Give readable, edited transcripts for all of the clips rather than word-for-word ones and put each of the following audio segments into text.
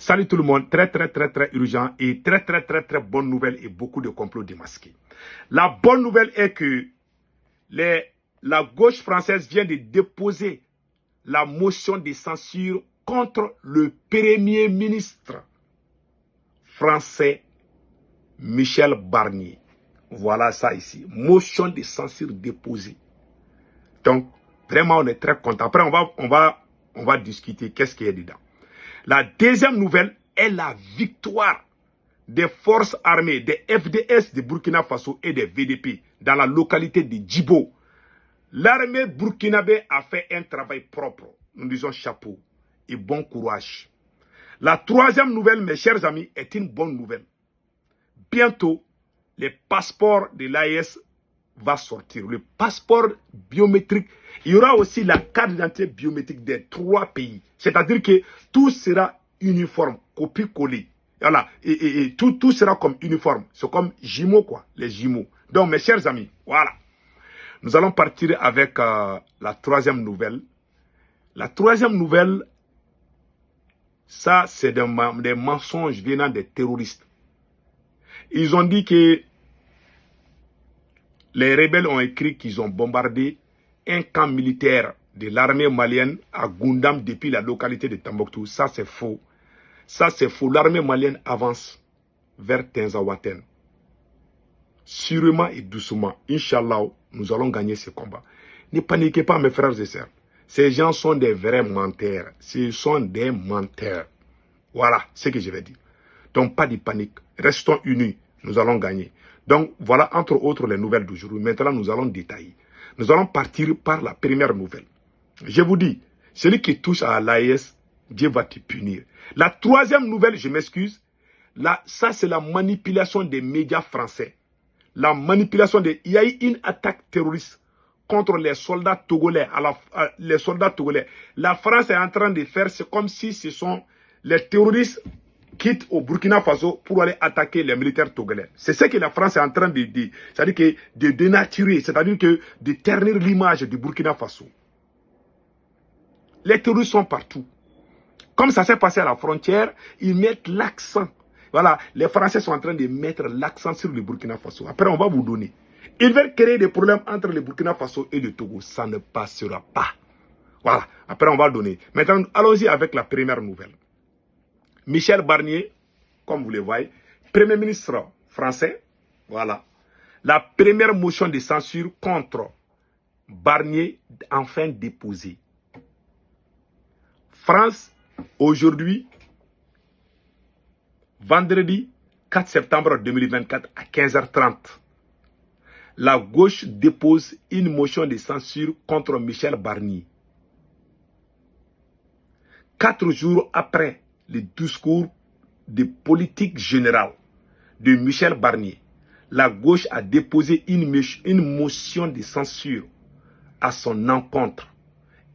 Salut tout le monde, très urgent et très bonne nouvelle et beaucoup de complots démasqués. La bonne nouvelle est que la gauche française vient de déposer la motion de censure contre le premier ministre français Michel Barnier. Voilà ça ici, motion de censure déposée. Donc, vraiment, on est très content. Après, on va discuter qu'est-ce qu'il y a dedans. La deuxième nouvelle est la victoire des forces armées, des FDS de Burkina Faso et des VDP dans la localité de Djibo. L'armée burkinabé a fait un travail propre. Nous disons chapeau et bon courage. La troisième nouvelle, mes chers amis, est une bonne nouvelle. Bientôt, les passeports de l'AES va sortir. Le passeport biométrique. Il y aura aussi la carte d'identité biométrique des 3 pays. C'est-à-dire que tout sera uniforme, copie-coller. Voilà. Et tout sera comme uniforme. C'est comme jumeaux, quoi. Les jumeaux. Donc, mes chers amis, voilà. Nous allons partir avec la troisième nouvelle. La troisième nouvelle, ça, c'est des mensonges venant des terroristes. Ils ont dit que les rebelles ont écrit qu'ils ont bombardé un camp militaire de l'armée malienne à Goundam depuis la localité de Tambouctou. Ça, c'est faux. Ça, c'est faux. L'armée malienne avance vers Tinzaouaten. Sûrement et doucement, Inch'Allah, nous allons gagner ce combat. Ne paniquez pas, mes frères et sœurs. Ces gens sont des vrais menteurs. Ce sont des menteurs. Voilà ce que je vais dire. Donc, pas de panique. Restons unis. Nous allons gagner. Donc, voilà, entre autres, les nouvelles d'aujourd'hui. Maintenant, nous allons détailler. Nous allons partir par la première nouvelle. Je vous dis, celui qui touche à l'AES, Dieu va te punir. La troisième nouvelle, je m'excuse, ça c'est la manipulation des médias français. La manipulation il y a eu une attaque terroriste contre les soldats togolais. Les soldats togolais. La France est en train de faire, c'est comme si ce sont les terroristes quittent au Burkina Faso pour aller attaquer les militaires togolais. C'est ce que la France est en train de dire. C'est-à-dire que de dénaturer, c'est-à-dire que de ternir l'image du Burkina Faso. Les terroristes sont partout. Comme ça s'est passé à la frontière, ils mettent l'accent. Voilà, les Français sont en train de mettre l'accent sur le Burkina Faso. Après, on va vous donner. Ils veulent créer des problèmes entre le Burkina Faso et le Togo. Ça ne passera pas. Voilà, après on va donner. Maintenant, allons-y avec la première nouvelle. Michel Barnier, comme vous le voyez, Premier ministre français, voilà. La première motion de censure contre Barnier, enfin déposée. France, aujourd'hui, vendredi 4 septembre 2024 à 15h30, la gauche dépose une motion de censure contre Michel Barnier. 4 jours après le discours de politique générale de Michel Barnier, la gauche a déposé une motion de censure à son encontre.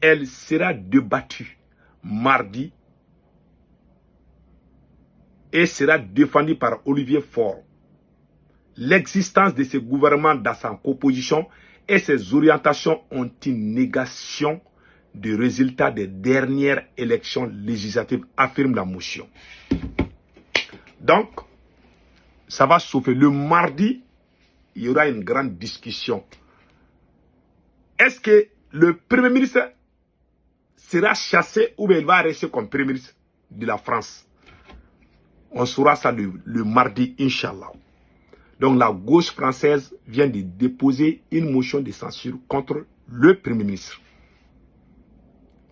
Elle sera débattue mardi et sera défendue par Olivier Faure. L'existence de ce gouvernement dans sa composition et ses orientations ont une négation des résultats des dernières élections législatives, affirme la motion. Donc, ça va chauffer. Le mardi, il y aura une grande discussion. Est-ce que le Premier ministre sera chassé ou bien il va rester comme Premier ministre de la France? On saura ça le mardi, Inch'Allah. Donc la gauche française vient de déposer une motion de censure contre le Premier ministre.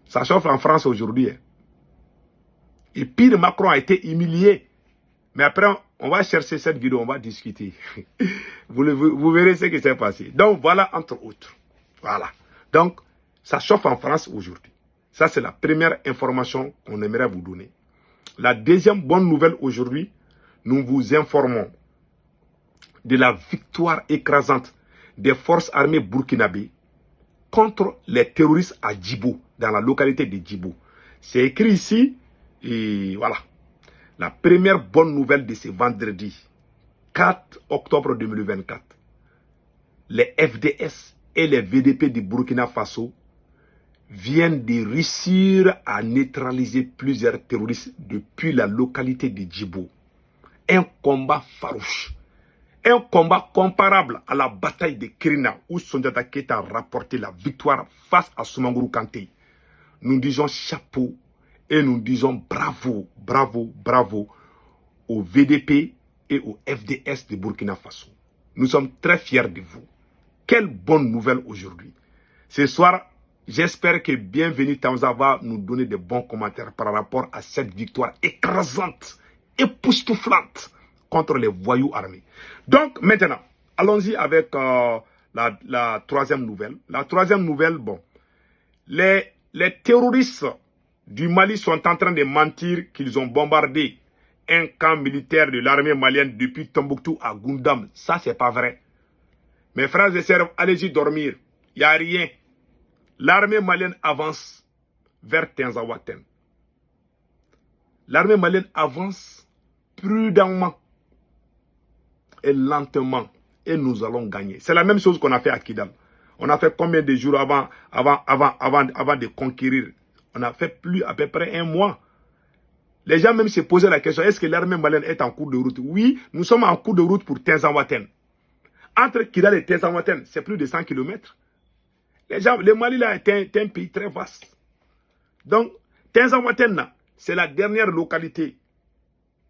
Ça chauffe en France aujourd'hui. Et pire, Macron a été humilié. Mais après, on va chercher cette vidéo, on va discuter. Vous verrez ce qui s'est passé. Donc voilà, entre autres. Voilà. Donc, ça chauffe en France aujourd'hui. Ça, c'est la première information qu'on aimerait vous donner. La deuxième bonne nouvelle aujourd'hui, nous vous informons de la victoire écrasante des forces armées burkinabées contre les terroristes à Djibo, dans la localité de Djibo. C'est écrit ici, et voilà. La première bonne nouvelle de ce vendredi, 4 octobre 2024, les FDS et les VDP du Burkina Faso viennent de réussir à neutraliser plusieurs terroristes depuis la localité de Djibo. Un combat farouche. Un combat comparable à la bataille de Kirina où Sundiata Keita a rapporté la victoire face à Soumaoro Kanté. Nous disons chapeau et nous disons bravo, bravo, bravo au VDP et au FDS de Burkina Faso. Nous sommes très fiers de vous. Quelle bonne nouvelle aujourd'hui. Ce soir, j'espère que Bienvenue Tamza va nous donner de bons commentaires par rapport à cette victoire écrasante, époustouflante contre les voyous armés. Donc maintenant, allons-y avec la troisième nouvelle. La troisième nouvelle, bon, les terroristes du Mali sont en train de mentir qu'ils ont bombardé un camp militaire de l'armée malienne depuis Tombouctou à Goundam. Ça, c'est pas vrai. Mes frères et sœurs, allez-y dormir. Il n'y a rien. L'armée malienne avance vers Tinzaouaten. L'armée malienne avance prudemment et lentement. Et nous allons gagner. C'est la même chose qu'on a fait à Kidal. On a fait combien de jours avant de conquérir? On a fait plus à peu près un mois. Les gens même se posaient la question, est-ce que l'armée malienne est en cours de route? Oui, nous sommes en cours de route pour Tinzaouaten. Entre Kidal et Tinzaouaten, c'est plus de 100 km. Le Mali là est un pays très vaste. Donc, Tinzaouaten, c'est la dernière localité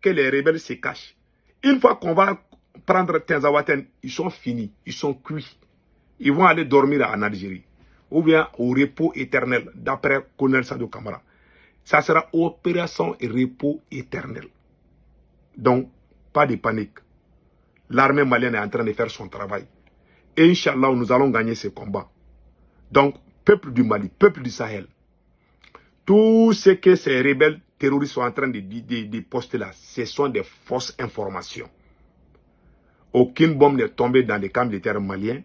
que les rebelles se cachent. Une fois qu'on va prendre Tinzaouaten, ils sont finis, ils sont cuits. Ils vont aller dormir en Algérie. Ou bien au repos éternel, d'après Colonel Sadou Kamara. Ça sera opération et repos éternel. Donc, pas de panique. L'armée malienne est en train de faire son travail. Et Inch'Allah, nous allons gagner ce combat. Donc, peuple du Mali, peuple du Sahel, tout ce que ces rebelles terroristes sont en train de poster là, ce sont des fausses informations. Aucune bombe n'est tombée dans les camps militaires maliens.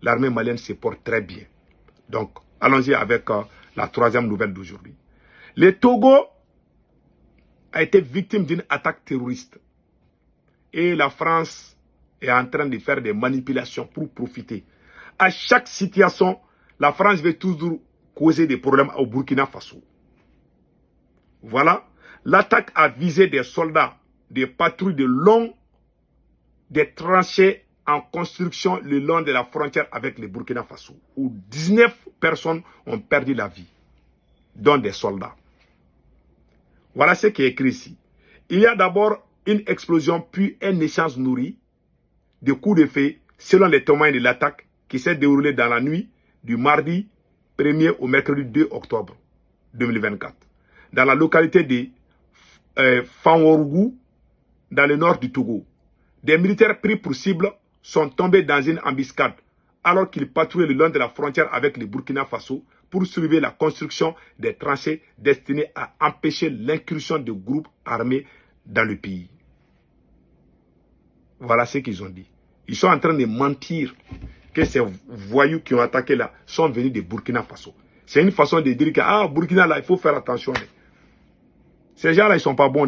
L'armée malienne se porte très bien. Donc, allons-y avec la troisième nouvelle d'aujourd'hui. Le Togo a été victime d'une attaque terroriste. Et la France est en train de faire des manipulations pour profiter. À chaque situation, la France veut toujours causer des problèmes au Burkina Faso. Voilà. L'attaque a visé des soldats, des patrouilles de long, des tranchées en construction le long de la frontière avec le Burkina Faso, où 19 personnes ont perdu la vie, dont des soldats. Voilà ce qui est écrit ici. Il y a d'abord une explosion, puis un échange nourri de coups de feu, selon les témoins de l'attaque qui s'est déroulée dans la nuit du mardi 1er au mercredi 2 octobre 2024, dans la localité de Fanworgou, dans le nord du Togo. Des militaires pris pour cible sont tombés dans une embuscade alors qu'ils patrouillaient le long de la frontière avec le Burkina Faso pour surveiller la construction des tranchées destinées à empêcher l'incursion de groupes armés dans le pays. Voilà ce qu'ils ont dit. Ils sont en train de mentir que ces voyous qui ont attaqué là sont venus de Burkina Faso. C'est une façon de dire que ah, Burkina là, il faut faire attention. Ces gens là, ils ne sont pas bons.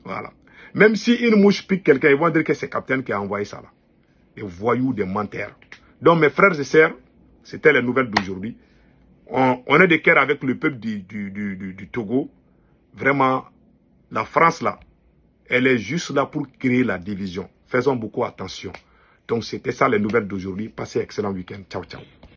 Voilà. Même si une mouche pique quelqu'un, ils vont dire que c'est le capitaine qui a envoyé ça là. Des voyous, des menteurs. Donc mes frères et sœurs, c'était les nouvelles d'aujourd'hui. On est de cœur avec le peuple du Togo. Vraiment, la France là, elle est juste là pour créer la division. Faisons beaucoup attention. Donc c'était ça les nouvelles d'aujourd'hui. Passez un excellent week-end. Ciao, ciao.